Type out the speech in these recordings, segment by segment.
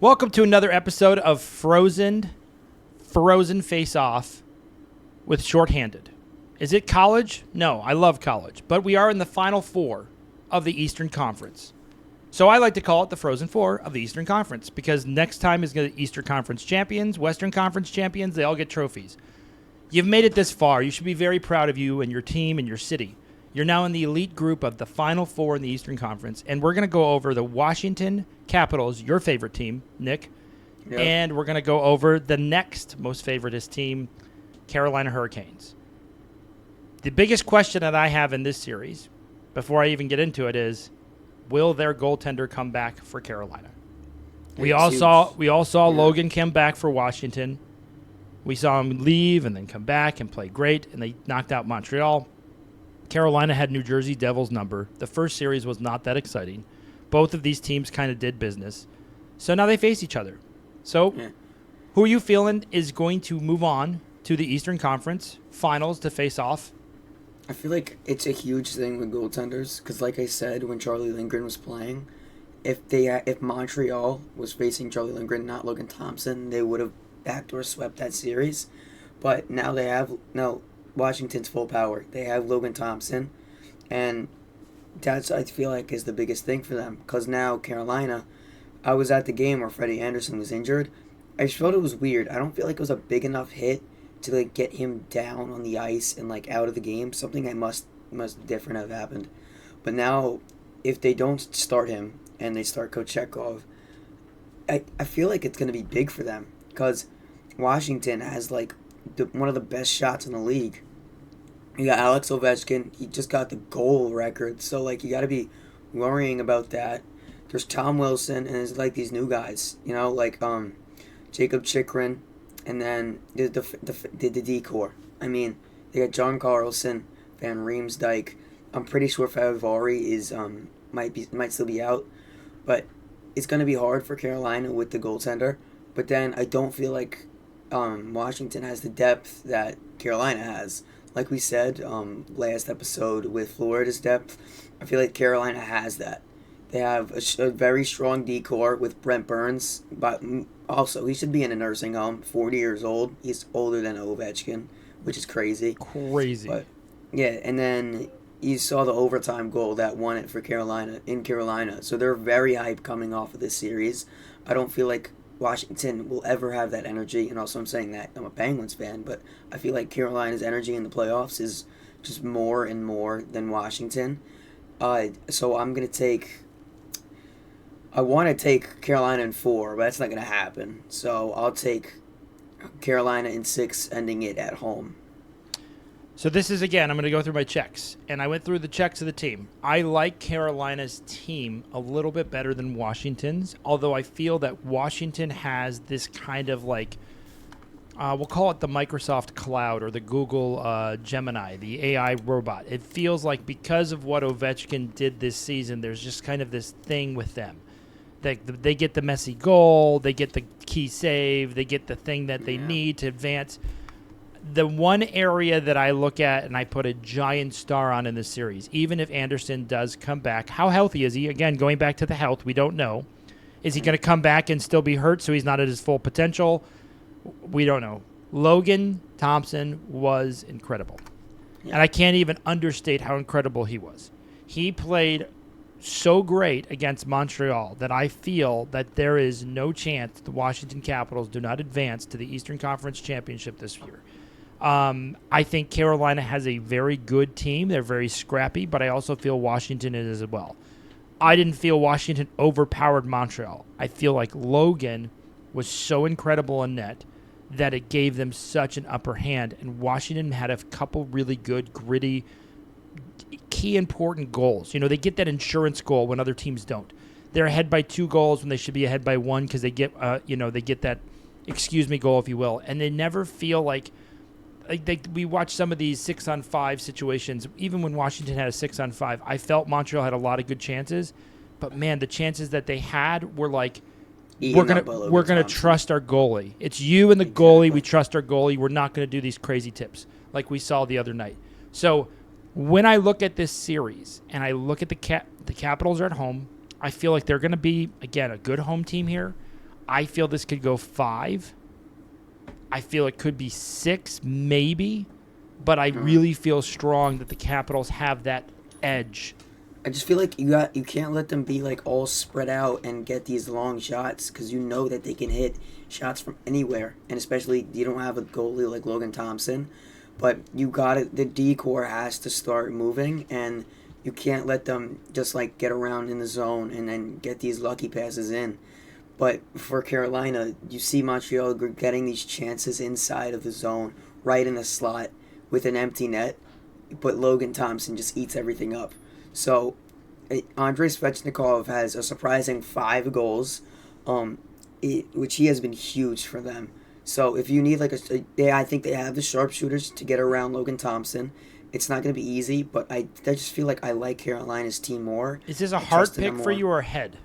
Welcome to another episode of Frozen Face Off with Shorthanded. Is it college? No, I love college, but we are in the Final Four of the Eastern Conference. So I like to call it the Frozen Four of the Eastern Conference because next time is going to Eastern Conference champions, Western Conference champions, they all get trophies. You've made it this far. You should be very proud of you and your team and your city. You're now in the elite group of the Final Four in the Eastern Conference, and we're going to go over the Washington Capitals, your favorite team, Nick, and we're going to go over the next most favoritist team, Carolina Hurricanes. The biggest question that I have in this series, before I even get into it, is will their goaltender come back for Carolina? We all saw Logan come back for Washington. We saw him leave and then come back and play great, and they knocked out Montreal. Carolina had New Jersey Devils' number. The first series was not that exciting. Both of these teams kind of did business. So now they face each other. So who are you feeling is going to move on to the Eastern Conference Finals to face off? I feel like it's a huge thing with goaltenders because, like I said, when Charlie Lindgren was playing, if Montreal was facing Charlie Lindgren, not Logan Thompson, they would have backdoor swept that series. But now they have Washington's full power. They have Logan Thompson, and that's, I feel like, is the biggest thing for them. Because now Carolina, I was at the game where Freddie Anderson was injured. I just felt it was weird. I don't feel like it was a big enough hit to get him down on the ice and out of the game. Something that must different have happened. But now, if they don't start him and they start Kochetkov, I feel like it's going to be big for them because Washington has one of the best shots in the league. You got Alex Ovechkin. He just got the goal record. So, you got to be worrying about that. There's Tom Wilson, and there's, these new guys. Jacob Chikrin, and then the decor. I mean, they got John Carlson, Van Riemsdyk. I'm pretty sure Favari is might still be out. But it's going to be hard for Carolina with the goaltender. But then I don't feel like Washington has the depth that Carolina has. Like we said last episode with Florida's depth, I feel like Carolina has that. They have a very strong decor with Brent Burns, but also he should be in a nursing home. 40 years old. He's older than Ovechkin, which is crazy. But, yeah, and then you saw the overtime goal that won it for Carolina in Carolina. So they're very hyped coming off of this series. I don't feel like Washington will ever have that energy, and also I'm saying that I'm a Penguins fan, but I feel like Carolina's energy in the playoffs is just more and more than Washington. So I'm going to take... I want to take Carolina in 4, but that's not going to happen. So I'll take Carolina in 6, ending it at home. So this is, again, I'm going to go through my checks. And I went through the checks of the team. I like Carolina's team a little bit better than Washington's, although I feel that Washington has this kind of we'll call it the Microsoft Cloud or the Google Gemini, the AI robot. It feels like because of what Ovechkin did this season, there's just kind of this thing with them. They get the messy goal, they get the key save, they get the thing that they need to advance. The one area that I look at and I put a giant star on in this series, even if Anderson does come back, how healthy is he? Again, going back to the health, we don't know. Is he going to come back and still be hurt so he's not at his full potential? We don't know. Logan Thompson was incredible. Yeah. And I can't even understate how incredible he was. He played so great against Montreal that I feel that there is no chance the Washington Capitals do not advance to the Eastern Conference Championship this year. I think Carolina has a very good team. They're very scrappy, but I also feel Washington is as well. I didn't feel Washington overpowered Montreal. I feel like Logan was so incredible in net that it gave them such an upper hand, and Washington had a couple really good, gritty, key important goals. They get that insurance goal when other teams don't. They're ahead by 2 goals when they should be ahead by 1 because they get, they get that excuse me goal, if you will, and they never feel like we watch some of these 6-on-5 situations. Even when Washington had a 6-on-5, I felt Montreal had a lot of good chances, but man, the chances that they had were we're gonna trust our goalie. It's you and the goalie. We trust our goalie. We're not gonna do these crazy tips like we saw the other night. So when I look at this series and I look at the Capitals are at home, I feel like they're gonna be again a good home team here. I feel this could go 5. I feel it could be 6, maybe. But I really feel strong that the Capitals have that edge. I just feel like you can't let them be like all spread out and get these long shots because you know that they can hit shots from anywhere, and especially you don't have a goalie like Logan Thompson, but you got it. The D-core has to start moving, and you can't let them just like get around in the zone and then get these lucky passes in. But for Carolina, you see Montreal getting these chances inside of the zone, right in the slot with an empty net, but Logan Thompson just eats everything up. So, Andrei Svechnikov has a surprising 5 goals, which he has been huge for them. So, if you need like I think they have the sharpshooters to get around Logan Thompson. It's not going to be easy, but I just feel like I like Carolina's team more. Is this a heart pick for you or a head?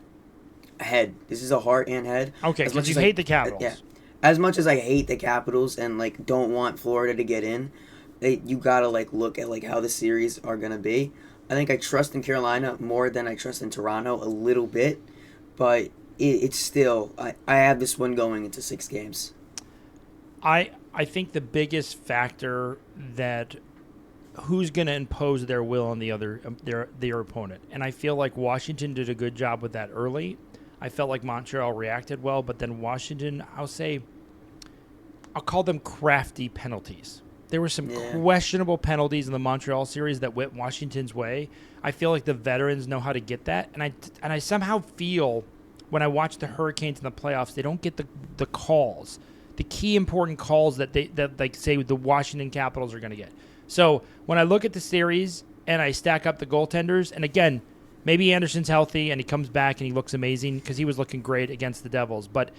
A head. This is a heart and head. Okay, because you hate the Capitals. Yeah. As much as I hate the Capitals and like don't want Florida to get in, you gotta like look at like how the series are gonna be. I think I trust in Carolina more than I trust in Toronto a little bit, but it's still I have this one going into 6 games. I think the biggest factor that who's going to impose their will on the other their opponent, and I feel like Washington did a good job with that early. I felt like Montreal reacted well, but then Washington, I'll call them crafty penalties. There were some questionable penalties in the Montreal series that went Washington's way. I feel like the veterans know how to get that, and I somehow feel when I watch the Hurricanes in the playoffs, they don't get the calls, the key important calls that like say the Washington Capitals are going to get. So when I look at the series and I stack up the goaltenders, and again, maybe Anderson's healthy and he comes back and he looks amazing because he was looking great against the Devils, but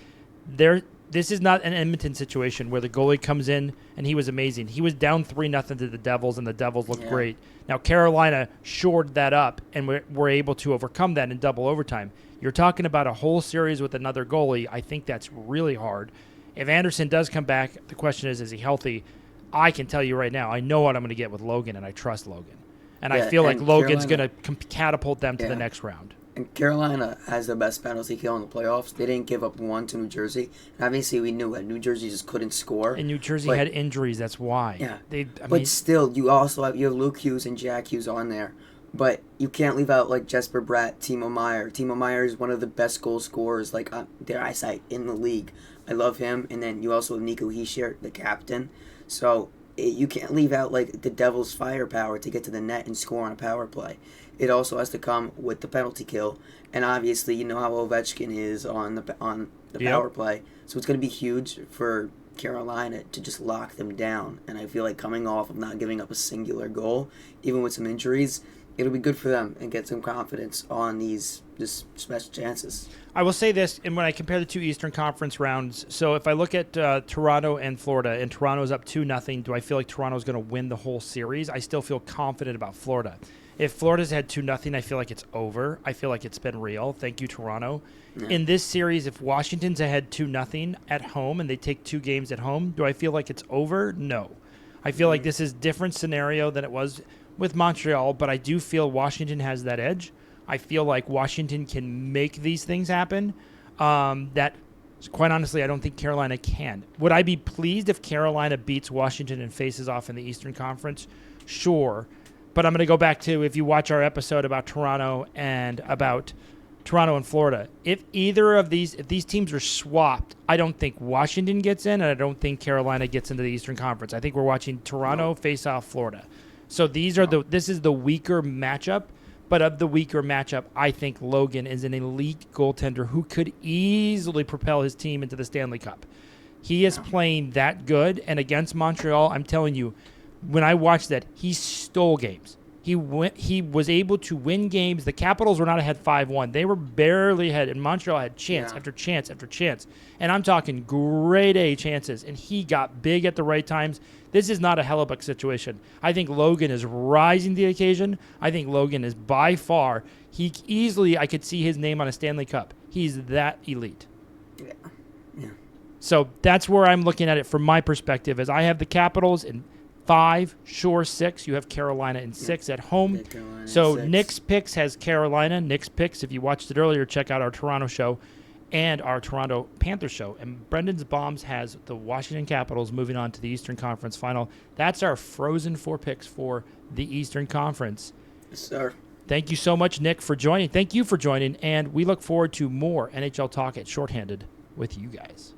this is not an Edmonton situation where the goalie comes in and he was amazing. He was down 3-0 to the Devils, and the Devils looked great. Now, Carolina shored that up and were able to overcome that in double overtime. You're talking about a whole series with another goalie. I think that's really hard. If Anderson does come back, the question is he healthy? I can tell you right now, I know what I'm going to get with Logan, and I trust Logan. And I feel like Logan's going to catapult them to the next round. And Carolina has the best penalty kill in the playoffs. They didn't give up 1 to New Jersey. And obviously, we knew that New Jersey just couldn't score. And New Jersey had injuries. That's why. Yeah. But still, you also have Luke Hughes and Jack Hughes on there. But you can't leave out like Jesper Bratt, Timo Meier. Timo Meier is one of the best goal scorers, like dare I say, in the league. I love him. And then you also have Nico Hischier, the captain. So you can't leave out like the Devils' firepower to get to the net and score on a power play. It also has to come with the penalty kill, and obviously you know how Ovechkin is on the power play. So it's going to be huge for Carolina to just lock them down. And I feel like coming off of not giving up a singular goal, even with some injuries, it'll be good for them and get some confidence on these just special chances. I will say this, and when I compare the 2 Eastern Conference rounds, so if I look at Toronto and Florida, and Toronto's up 2-0, do I feel like Toronto's going to win the whole series? I still feel confident about Florida. If Florida's had 2-0, I feel like it's over. I feel like it's been real. Thank you, Toronto. Yeah. In this series, if Washington's ahead 2-0 at home and they take 2 games at home, do I feel like it's over? No. I feel like this is a different scenario than it was with Montreal, but I do feel Washington has that edge. I feel like Washington can make these things happen. That, quite honestly, I don't think Carolina can. Would I be pleased if Carolina beats Washington and faces off in the Eastern Conference? Sure. But I'm going to go back to, if you watch our episode about Toronto and Florida, if these teams are swapped, I don't think Washington gets in, and I don't think Carolina gets into the Eastern Conference. I think we're watching Toronto face off Florida. So this is the weaker matchup, but of the weaker matchup, I think Logan is an elite goaltender who could easily propel his team into the Stanley Cup. He is playing that good, and against Montreal, I'm telling you, when I watched that, he stole games. He was able to win games. The Capitals were not ahead 5-1. They were barely ahead, and Montreal had chance after chance after chance. And I'm talking grade A chances, and he got big at the right times. This is not a Hellebuck situation. I think Logan is rising to the occasion. I think Logan is by far, I could see his name on a Stanley Cup. He's that elite. Yeah. So that's where I'm looking at it from my perspective, as I have the Capitals in 5, sure 6. You have Carolina in 6 at home. So Nick's Picks has Carolina. Nick's Picks, if you watched it earlier, check out our Toronto show. and our Toronto Panther show. And Brendan's Bombs has the Washington Capitals moving on to the Eastern Conference Final. That's our frozen 4 picks for the Eastern Conference. Yes, sir. Thank you so much, Nick, for joining. Thank you for joining, and we look forward to more NHL talk at Shorthanded with you guys.